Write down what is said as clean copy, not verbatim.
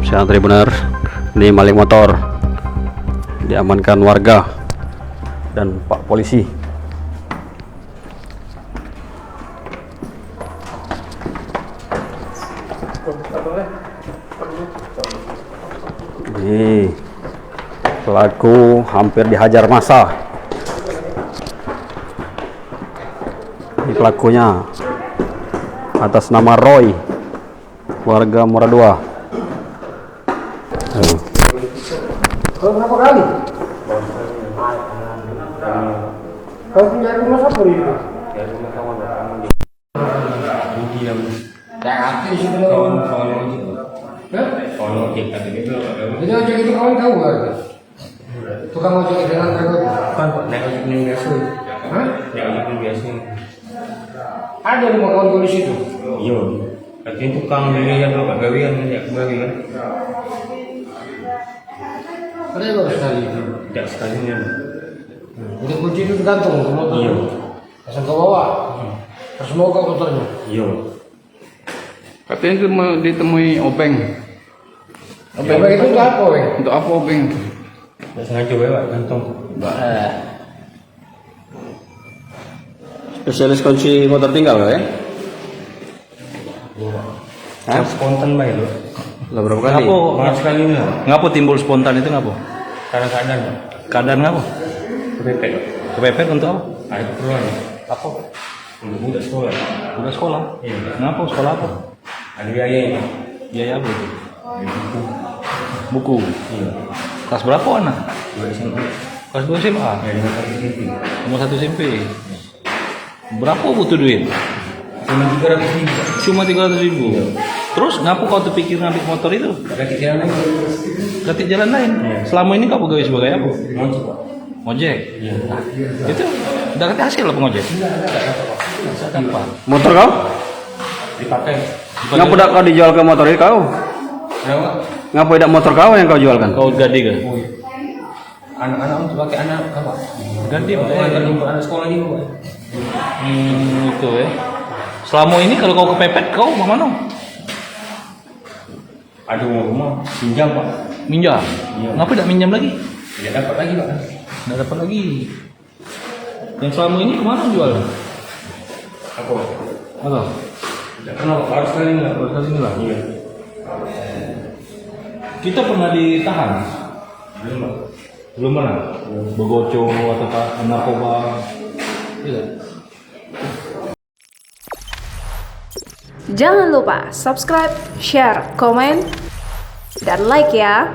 Saya antri benar. Ini maling motor diamankan warga dan Pak Polisi. Ini pelaku hampir dihajar massa. Ini pelakunya atas nama Roy, warga Muara II. Kau berapa kali? Kau punya rumah siapa itu? Ya rumah kawan kamu di diam. Tak aktif sih Kawan kalau. ojek. Hah? Kawan ojek tadi itu. Jadi ojek itu kawan tahu kan? Tukang ojek dengan takut. Kan naik ojek yang biasa. Hah? Naik ojek yang biasa. Ada rumah kawan kau di situ. Iya. Katanya tukang belian lo gawean ya gawean. Kenapa sekali itu? Tidak sekalinya. Jadi kunci itu tergantung ke motor. Iya. Pasang ke bawah. Terus mau ke motornya. Iya. Katanya itu ditemui obeng. Obeng itu untuk apa, Weng? Untuk apa obeng? Tidak sengaja lewat kantong. Spesialis kunci motor tinggal ya? Hah? Spontan baik lo. Lah berapa kali? Banget sekali nih. Ngapo timbul spontan itu ngapo? Kadang-kadang Keadaan ngapo? kepepet. Kepepet untuk apa? Ada keperluan. Apa? Untuk budak sekolah. Udah sekolah? Iya. Ngapo sekolah apa? Ada biayanya. Biaya apa itu? Buku. Buku. Iya. Kelas berapa anak? Dua SMA. Kelas 2 SMA? Ya dengan satu sisi. Nomor 1 SMP. Berapa butuh duit? Cuma 300.000. Cuma 300.000. Terus ngapa kau terpikir ngambil motor itu? Ada pikiran lagi. Ganti jalan lain. Iya. Selama ini kau pegawai sebagai apa? Ngojek pak. Ojek. Iya. Itu udah kasih hasil apa ngojek? Apa? Motor kau? Dipakai. Ngapa tidak kau dijual ke motor itu kau? Kenapa? Ngapa tidak motor kau yang kau jualkan? Kau ganti ke? Oh, iya. Anak-anak untuk pakai anak apa? Ganti Untuk Pak. antar jemput anak sekolah juga. Itu ya. Selama ini kalau kau kepepet kau mana? Ada rumah pinjam pak. Minjam. Iya. Ngapa tidak minjam lagi? Tidak dapat lagi pak. Tidak dapat lagi. Yang selama ini kemana jual? Apa? Apa? Tidak kenal pak. Harus kali nggak? Baru kali ini lah. Iya. Kita pernah ditahan. Belum pak. Belum pernah. Begoco atau narkoba. Iya. Jangan lupa subscribe, share, komen, dan like ya.